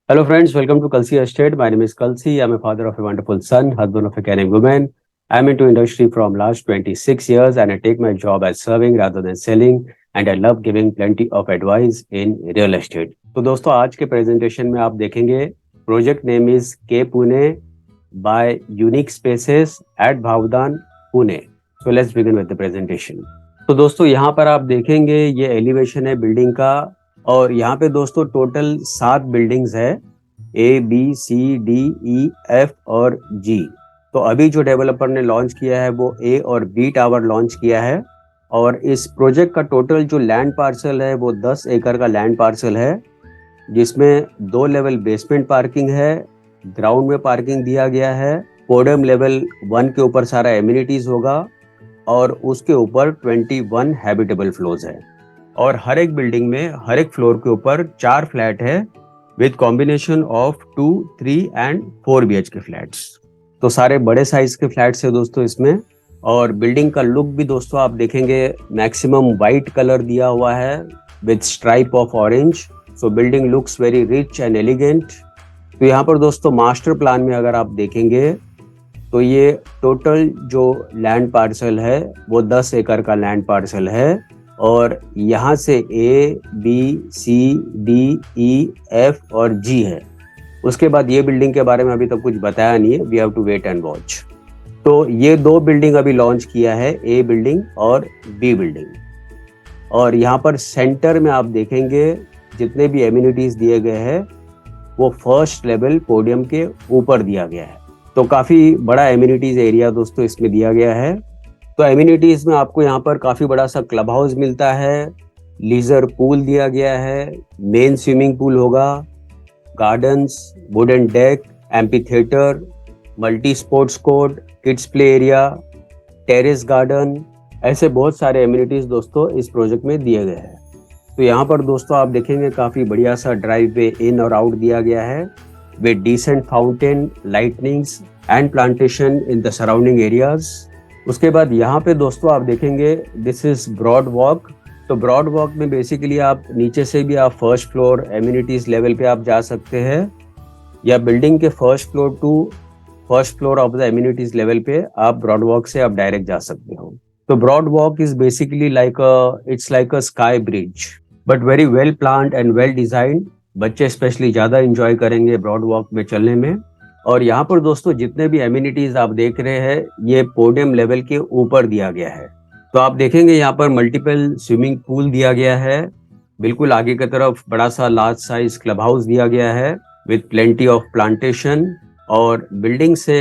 Hello friends, welcome to Kalsi Estate. My name is Kalsi. I'm a father of a wonderful son, husband of a caring woman. I'm into industry from last 26 years and I take my job as serving rather than selling and I love giving plenty of advice in real estate. तो दोस्तों आज के presentation में आप देखेंगे project name is K Pune by unique spaces at Bavdhan Pune. So let's begin with the presentation. तो दोस्तों यहाँ पर आप देखेंगे ये एलिवेशन है बिल्डिंग का और यहाँ पे दोस्तों टोटल 7 बिल्डिंग्स है ABCDEF और G. तो अभी जो डेवलपर ने लॉन्च किया है वो A और B टावर लॉन्च किया है और इस प्रोजेक्ट का टोटल जो लैंड पार्सल है वो 10 एकड़ का लैंड पार्सल है जिसमें 2 लेवल बेसमेंट पार्किंग है, ग्राउंड में पार्किंग दिया गया है, पोडियम लेवल 1 के ऊपर सारा एमिनिटीज होगा और उसके ऊपर 21 हैबिटेबल फ्लोर्स है और हर एक बिल्डिंग में हर एक फ्लोर के ऊपर 4 फ्लैट है with combination of 2, 3 and 4 BHK flats. तो सारे बड़े साइज के फ्लैट्स है दोस्तों इसमें और बिल्डिंग का लुक भी दोस्तों आप देखेंगे मैक्सिमम वाइट कलर दिया हुआ है with stripe of orange. So building looks very rich and elegant. तो यहाँ पर दोस्तों मास्टर प्लान में अगर आप देखेंगे तो ये टोटल जो लैंड पार्सल है वो 10 एकड़ का लैंड पार्सल है और यहाँ से ABCDEF और G है. उसके बाद ये बिल्डिंग के बारे में अभी तक कुछ बताया नहीं है, we have to wait and watch. तो ये 2 बिल्डिंग अभी लॉन्च किया है, A बिल्डिंग और B बिल्डिंग. और यहाँ पर सेंटर में आप देखेंगे जितने भी एमिनिटीज दिए गए हैं वो फर्स्ट लेवल पोडियम के ऊपर दिया गया है. तो काफी बड़ा एमिनिटीज एरिया दोस्तों इसमें दिया गया है. तो एमिनिटीज में आपको यहाँ पर काफी बड़ा सा क्लब हाउस मिलता है, लीजर पूल दिया गया है, मेन स्विमिंग पूल होगा, gardens, wooden deck, amphi theatre, multi sports court, kids play area, terrace garden, ऐसे बहुत सारे एमिनिटीज दोस्तों इस प्रोजेक्ट में दिए गए हैं. तो यहाँ पर दोस्तों आप देखेंगे काफी बढ़िया सा ड्राइव वे इन और आउट दिया गया है with decent fountain, lightings and plantation in the surrounding areas. उसके बाद यहाँ पे दोस्तों आप देखेंगे दिस इज ब्रॉड वॉक. तो ब्रॉड वॉक में बेसिकली आप नीचे से भी आप फर्स्ट फ्लोर एमिनिटीज लेवल पे आप जा सकते हैं या बिल्डिंग के first floor to first floor of the amenities level पे आप ब्रॉड वॉक से आप डायरेक्ट जा सकते हो. तो broad walk is basically it's like a sky bridge but very well planned and well designed. बच्चे स्पेशली ज्यादा इंजॉय करेंगे ब्रॉड वॉक में चलने में. और यहाँ पर दोस्तों जितने भी एमिनिटीज आप देख रहे हैं ये पोडियम लेवल के ऊपर दिया गया है. तो आप देखेंगे यहाँ पर मल्टीपल स्विमिंग पूल दिया गया है, बिल्कुल आगे की तरफ बड़ा सा लार्ज साइज क्लब हाउस दिया गया है विद प्लेंटी ऑफ प्लांटेशन और बिल्डिंग से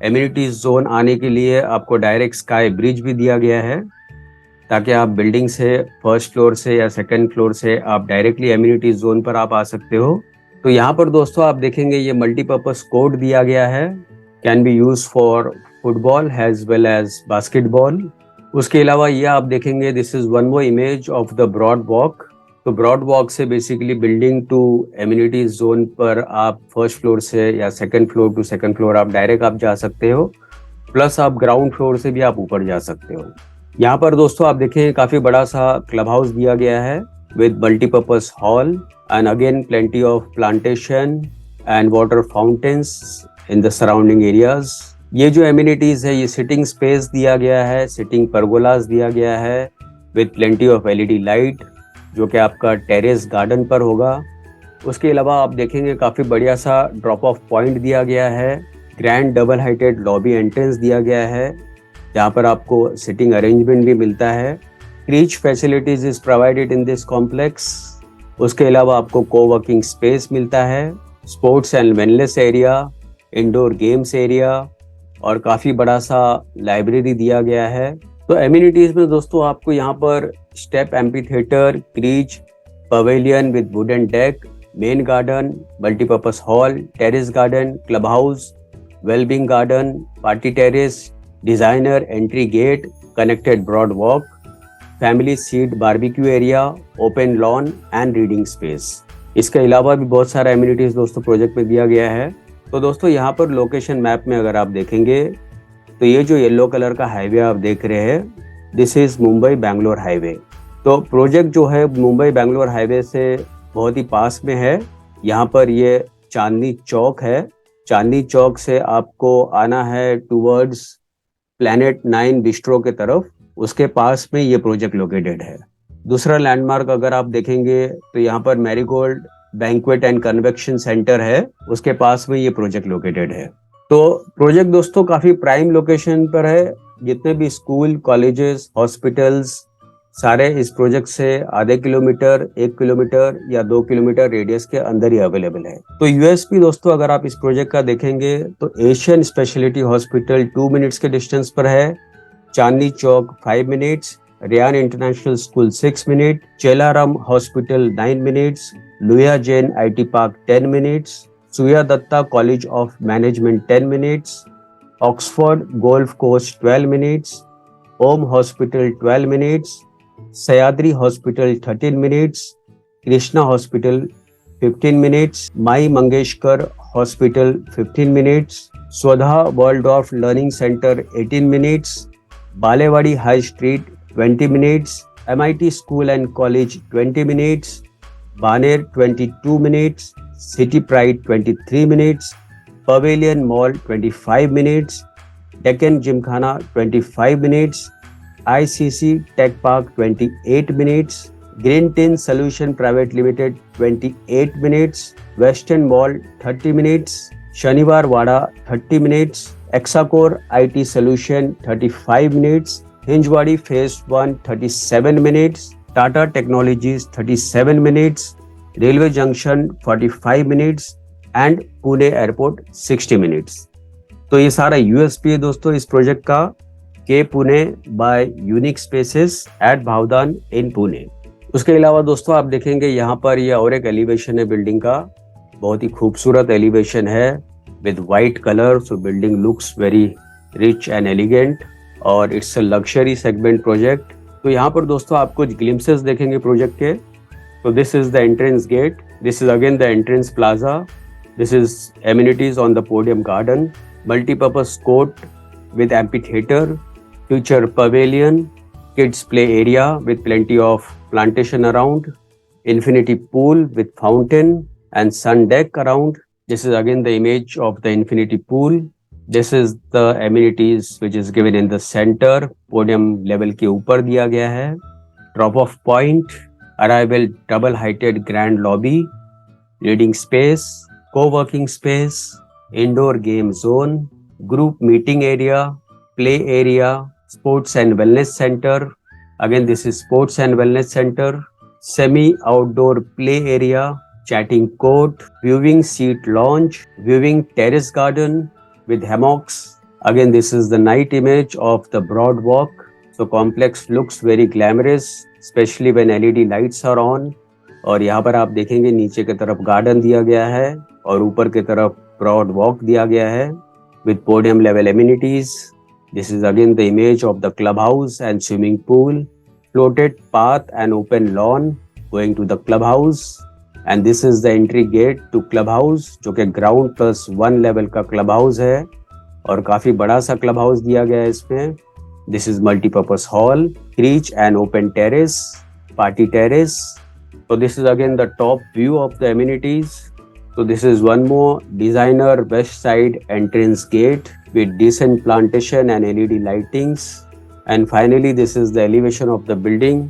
एमिनिटीज जोन आने के लिए आपको डायरेक्ट स्काई ब्रिज भी दिया गया है ताकि आप बिल्डिंग से फर्स्ट फ्लोर से या सेकंड फ्लोर से आप डायरेक्टली एमिनिटीज जोन पर आप आ सकते हो. तो यहाँ पर दोस्तों आप देखेंगे ये मल्टीपर्पज कोर्ट दिया गया है, can be use for football as well as basketball. उसके अलावा ये आप देखेंगे this is one more image of the broad walk. तो ब्रॉड वॉक से basically building to amenities zone पर आप फर्स्ट फ्लोर से या second floor to second floor आप डायरेक्ट आप जा सकते हो, प्लस आप ग्राउंड फ्लोर से भी आप ऊपर जा सकते हो. यहाँ पर दोस्तों आप देखें काफी बड़ा सा क्लब हाउस दिया गया है with multi-purpose hall and again plenty of plantation and water fountains in the surrounding areas. ये जो amenities है ये sitting space दिया गया है, sitting pergolas दिया गया है with plenty of LED light जो कि आपका terrace garden पर होगा. उसके अलावा आप देखेंगे काफ़ी बढ़िया सा drop off point दिया गया है, grand double heighted lobby entrance दिया गया है जहाँ पर आपको sitting arrangement भी मिलता है. Reach facilities is provided in this complex. उसके अलावा आपको co-working space मिलता है, sports and wellness area, indoor games area और काफ़ी बड़ा सा लाइब्रेरी दिया गया है. तो amenities में दोस्तों आपको यहाँ पर step amphitheater, crease, pavilion with wooden deck, main garden, multipurpose hall, terrace garden, clubhouse, well-being garden, party terrace, designer entry gate, connected broad walk, family seat barbecue area, open lawn and reading space. इसके अलावा भी बहुत सारा amenities दोस्तों project में दिया गया है. तो दोस्तों यहाँ पर लोकेशन मैप में अगर आप देखेंगे तो ये जो येलो कलर का हाईवे आप देख रहे हैं this is Mumbai Bangalore highway. तो प्रोजेक्ट जो है मुंबई बेंगलोर हाईवे से बहुत ही पास में है. यहाँ पर ये चांदनी चौक है। चांदनी चौक से आपको आना है टूवर्ड्स प्लैनेट 9 बिस्ट्रो के तरफ, उसके पास में ये प्रोजेक्ट लोकेटेड है। दूसरा लैंडमार्क अगर आप देखेंगे तो यहाँ पर marigold banquet and convection centre है, उसके पास में ये प्रोजेक्ट लोकेटेड है। तो प्रोजेक्ट दोस्तों काफी प्राइम लोकेशन पर है। जितने भी स्कूल, कॉलेजेस, हॉस्पिटल्स सारे इस प्रोजेक्ट से आधे किलोमीटर, 1 किलोमीटर या 2 किलोमीटर रेडियस के अंदर ही अवेलेबल है। तो यूएसपी दोस्तों अगर आप इस प्रोजेक्ट का देखेंगे तो एशियन स्पेशलिटी हॉस्पिटल 2 मिनट्स के डिस्टेंस पर है, Chandni Chowk 5 minutes, Ryan international school 6 minute, Chelaram hospital 9 minutes, लुया Jain IT park 10 minutes, Suryadatta college of management 10 minutes, Oxford golf course 12 minutes, Om hospital 12 minutes, Sahyadri hospital 13 minutes, Krishna hospital 15 minutes, Mai Mangeshkar hospital 15 minutes, Swadha Waldorf learning centre 18 minutes, Balewadi high street 20 minutes, MIT school and college 20 minutes, Baner 22 minutes, city pride 23 minutes, pavilion mall 25 minutes, Deccan Gymkhana 25 minutes, ICC tech park 28 minutes, green tin solution private limited 28 minutes, western mall 30 minutes, Shaniwar Wada 30 minutes, Exacore IT solution 35 minutes, Hinjawadi phase 1 37 minutes, Tata technologies 37 minutes, railway junction 45 minutes and Pune airport 60 minutes. तो ये सारा USP है दोस्तों इस project का, K Pune by unique spaces at Bavdhan in Pune. उसके अलावा दोस्तों आप देखेंगे यहाँ पर ये और एक एलिवेशन है बिल्डिंग का, बहुत ही खूबसूरत एलिवेशन है with white colour, so building looks very rich and elegant और it's a luxury segment project. तो यहाँ पर दोस्तों आप कुछ ग्लिम्सेस देखेंगे प्रोजेक्ट के। तो this is the entrance gate, this is again the entrance plaza, this is amenities on the podium garden, multi-purpose court with amphitheater, future pavilion, kids play area with plenty of plantation around, infinity pool with fountain and sun deck around. This is again the image of the infinity pool. This is the amenities which is given in the center, podium level के ऊपर दिया गया है. Drop off point, arrival double heighted grand lobby, reading space, co-working space, indoor game zone, group meeting area, play area, sports and wellness center. Again, this is sports and wellness center, semi-outdoor play area, chatting court, viewing seat lounge, viewing terrace garden with hammocks. Again, this is the night image of the broad walk. So complex looks very glamorous, especially when LED lights are on. और यहाँ पर आप देखेंगे नीचे की तरफ garden दिया गया है और ऊपर की तरफ ब्रॉड वॉक दिया गया है with podium level amenities. This is again the image of the clubhouse and swimming pool, floated path and open lawn going to the clubhouse. And this is the entry gate to clubhouse, जो कि ground plus 1 level का clubhouse है और काफी बड़ा सा clubhouse दिया गया है इसमें. This is multi-purpose hall, reach and open terrace, party terrace. So this is again the top view of the amenities. So this is one more designer west side entrance gate with decent plantation and LED lightings. And finally this is the elevation of the building.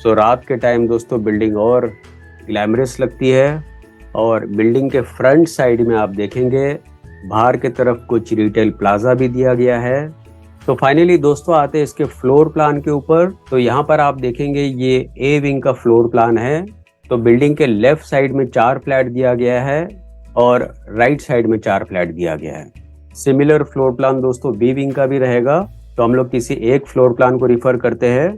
So रात के time दोस्तों building और glamorous लगती है और building के front side में आप देखेंगे बाहर के तरफ कुछ रिटेल प्लाजा भी दिया गया है. तो फाइनली दोस्तों आते हैं इसके फ्लोर प्लान के ऊपर. तो यहाँ पर आप देखेंगे ये ए विंग का फ्लोर प्लान है. तो बिल्डिंग के लेफ्ट साइड में 4 फ्लैट दिया गया है और राइट साइड में 4 फ्लैट दिया गया है. सिमिलर फ्लोर प्लान दोस्तों बी विंग का भी रहेगा. तो हम लोग किसी एक फ्लोर प्लान को रिफर करते हैं.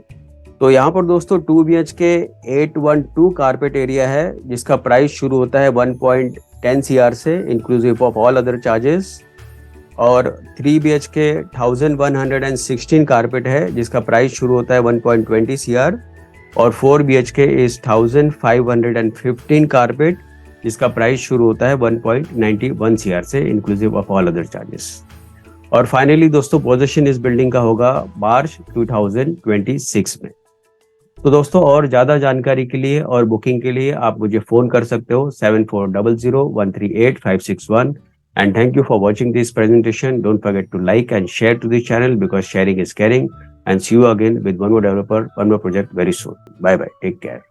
तो यहाँ पर दोस्तों 2 BHK 812 कारपेट एरिया है जिसका प्राइस शुरू होता है 1.10 CR से inclusive of all other charges. और 3 BHK 1116 कारपेट है जिसका प्राइस शुरू होता है 1.20 CR. और 4 BHK इज 1515 कारपेट जिसका प्राइस शुरू होता है 1.91 CR से inclusive of all other charges. और फाइनली दोस्तों पोजीशन इस बिल्डिंग का होगा मार्च 2026 में. तो दोस्तों और ज़्यादा जानकारी के लिए और बुकिंग के लिए आप मुझे फ़ोन कर सकते हो 7400138561 and thank you for watching this presentation. Don't forget to like and share to the channel because sharing is caring, and see you again with one more developer, one more project very soon. Bye bye. Take care.